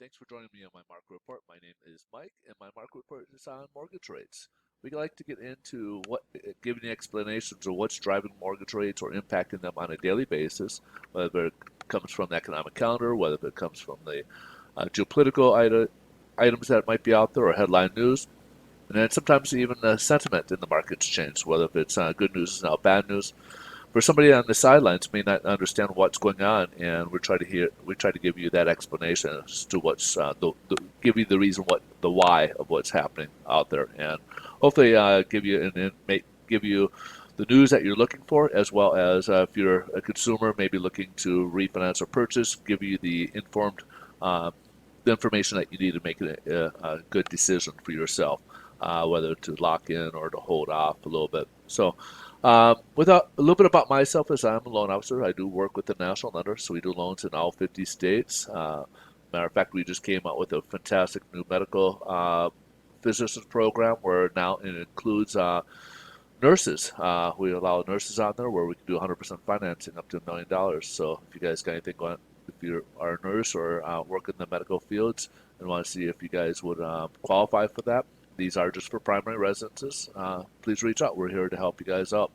thanks for joining me on my market report. My name is Mike, and my market report is on mortgage rates. We like to get into giving you explanations of what's driving mortgage rates or impacting them on a daily basis, whether it comes from the economic calendar, whether it comes from the geopolitical items that might be out there, or headline news. And then sometimes even the sentiment in the markets change, whether if it's good news is now bad news. For somebody on the sidelines may not understand what's going on, and we try to give you that explanation as to what's give you the reason, what the why of what's happening out there, and hopefully give you the news that you're looking for, as well as if you're a consumer maybe looking to refinance or purchase, give you uh, the information that you need to make a good decision for yourself, whether to lock in or to hold off a little bit. So, without a little bit about myself, as I'm a loan officer, I do work with the national lender, so we do loans in all 50 states. Matter of fact, we just came out with a fantastic new medical physicians program where now it includes nurses. We allow nurses on there where we can do 100% financing up to $1 million. So if you guys got anything going, if you are a nurse or work in the medical fields and want to see if you guys would qualify for that, these are just for primary residences. Please reach out. We're here to help you guys out.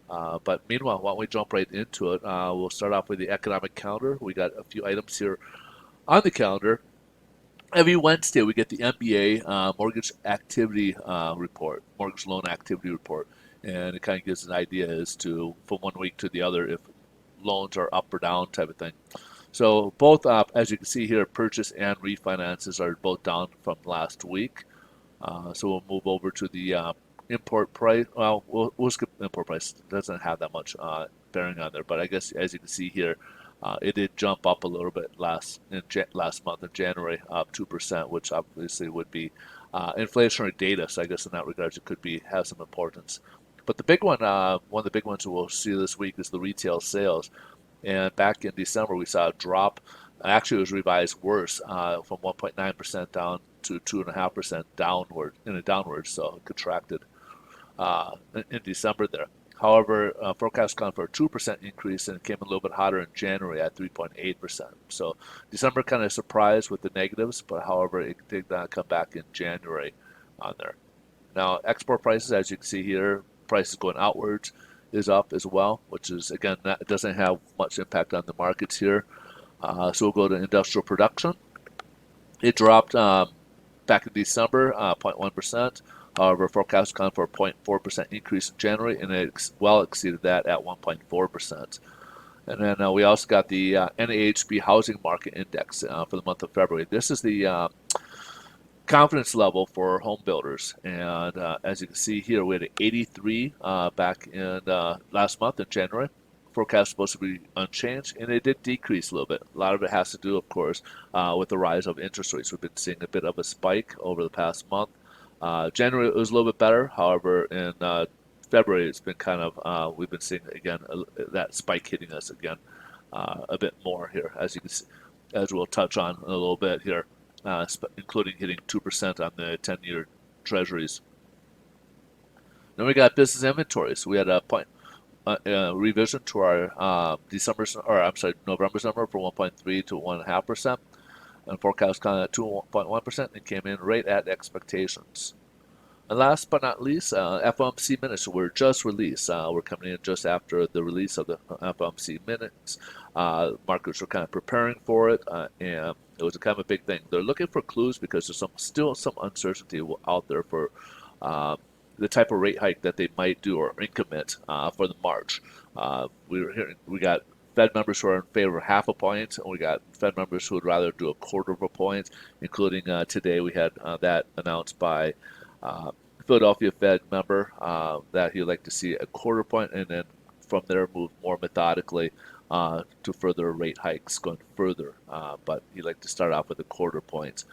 But meanwhile, why don't we jump right into it? We'll start off with the economic calendar. We got a few items here on the calendar. Every Wednesday, we get the MBA mortgage activity report, mortgage loan activity report, and it kind of gives an idea as to from one week to the other if loans are up or down type of thing. So both, as you can see here, purchase and refinances are both down from last week. So we'll move over to the import price. Well, we'll skip import price. It doesn't have that much bearing on there, but I guess as you can see here, it did jump up a little bit last month in January, up 2%, which obviously would be inflationary data. So I guess in that regards, it could be have some importance. But the big one of the big ones we'll see this week is the retail sales. And back in December, we saw a drop. Actually, it was revised worse from 1.9% down to 2.5% downward in a downward, so it contracted in December there. However, forecast called for a 2% increase, and it came a little bit hotter in January at 3.8%. So December kind of surprised with the negatives, but however, it did come back in January on there. Now, export prices, as you can see here, prices going outwards is up as well, which is, again, that doesn't have much impact on the markets here. So we'll go to industrial production. It dropped back in December, 0.1%. However, forecast calling for a 0.4% increase in January, and it well exceeded that at 1.4%. And then we also got the NAHB Housing Market Index for the month of February. This is the confidence level for home builders, and as you can see here, we had an 83 back in last month in January. Forecast is supposed to be unchanged, and it did decrease a little bit. A lot of it has to do, of course, with the rise of interest rates. We've been seeing a bit of a spike over the past month. January it was a little bit better. However, in February it's been kind of we've been seeing again that spike hitting us again a bit more here, as you can see, as we'll touch on in a little bit here, including hitting 2% on the 10-year treasuries. Then we got business inventories. We had a revision to our November's number from 1.3 to 1.5%, and forecast kind of at 2.1%, and came in right at expectations. And last but not least, FOMC minutes were just released. We're coming in just after the release of the FOMC minutes. Markets were kind of preparing for it, and it was kind of a big thing. They're looking for clues because there's still some uncertainty out there for the type of rate hike that they might do or increment for the March. We got Fed members who are in favor of half a point, and we got Fed members who would rather do a quarter of a point, including today we had that announced by Philadelphia Fed member that he'd like to see a quarter point, and then from there move more methodically to further rate hikes going further. But he'd like to start off with a quarter point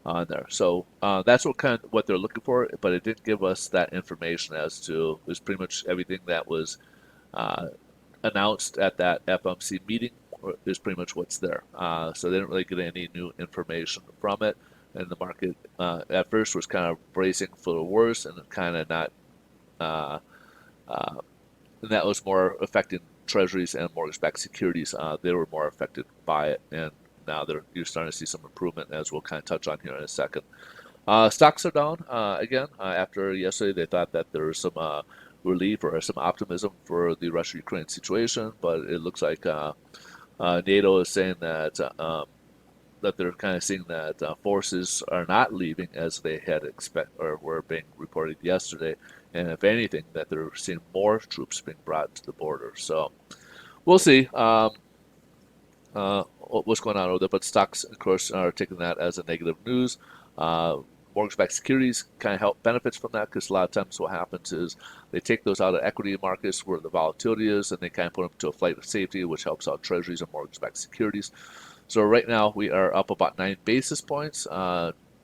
on there. So that's what they're looking for, but it didn't give us that information as to, it was pretty much everything that was announced at that FOMC meeting is pretty much what's there. So they didn't really get any new information from it. And the market at first was kind of bracing for the worst, and kind of not. And that was more affecting treasuries and mortgage-backed securities. They were more affected by it, and now you're starting to see some improvement, as we'll kind of touch on here in a second. Stocks are down again after yesterday. They thought that there was some relief or some optimism for the Russia-Ukraine situation, but it looks like NATO is saying that they're kind of seeing that forces are not leaving as they had expect or were being reported yesterday, and if anything, that they're seeing more troops being brought to the border. So we'll see what's going on over there. But stocks, of course, are taking that as a negative news. Mortgage-backed securities kind of help benefits from that, because a lot of times what happens is they take those out of equity markets where the volatility is, and they kind of put them to a flight of safety, which helps out treasuries and mortgage-backed securities. So right now we are up about 9 basis points,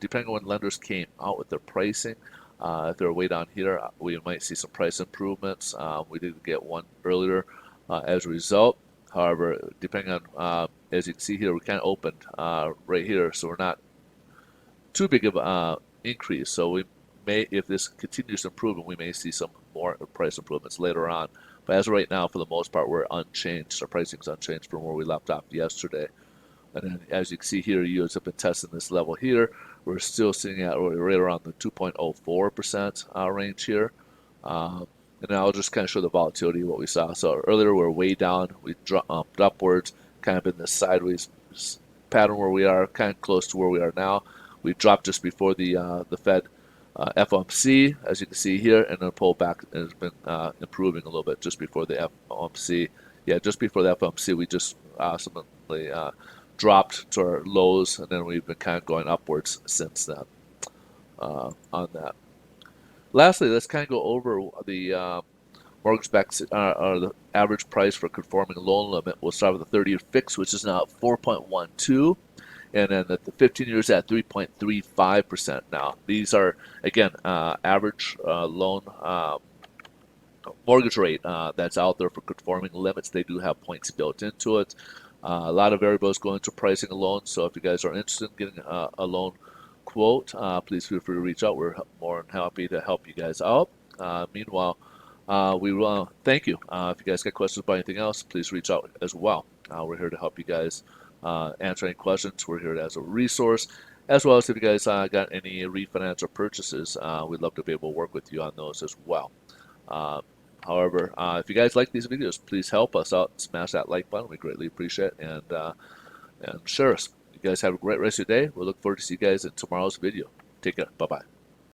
depending on when lenders came out with their pricing. If they're way down here, we might see some price improvements. We did get one earlier as a result. However, depending on, as you can see here, we kind of opened right here, so we're not too big of an increase. So we may, if this continues to improve, we may see some more price improvements later on. But as of right now, for the most part, we're unchanged. Our pricing is unchanged from where we left off yesterday. And then, as you can see here, yields have been testing this level here. We're still sitting at right around the 2.04% range here. And now I'll just kind of show the volatility of what we saw. So earlier we were way down. We dropped upwards, kind of in this sideways pattern where we are, kind of close to where we are now. We dropped just before the Fed FOMC, as you can see here, and then pulled back and has been improving a little bit just before the FOMC. Yeah, just before the FOMC, we just suddenly dropped to our lows, and then we've been kind of going upwards since then on that. Lastly, let's kind of go over the mortgage-backed or the average price for conforming loan limit. We'll start with the 30-year fix, which is now at 4.12, and then the 15 years at 3.35% now. These are, again, average loan mortgage rate that's out there for conforming limits. They do have points built into it. A lot of variables go into pricing a loan, so if you guys are interested in getting a loan quote, please feel free to reach out. We're more than happy to help you guys out. Meanwhile, we will thank you. If you guys got questions about anything else, please reach out as well. We're here to help you guys answer any questions. We're here as a resource, as well as if you guys got any refinance or purchases, we'd love to be able to work with you on those as well. However, if you guys like these videos, please help us out. Smash that like button. We greatly appreciate it. And share us. You guys have a great rest of your day. We'll look forward to see you guys in tomorrow's video. Take care. Bye-bye.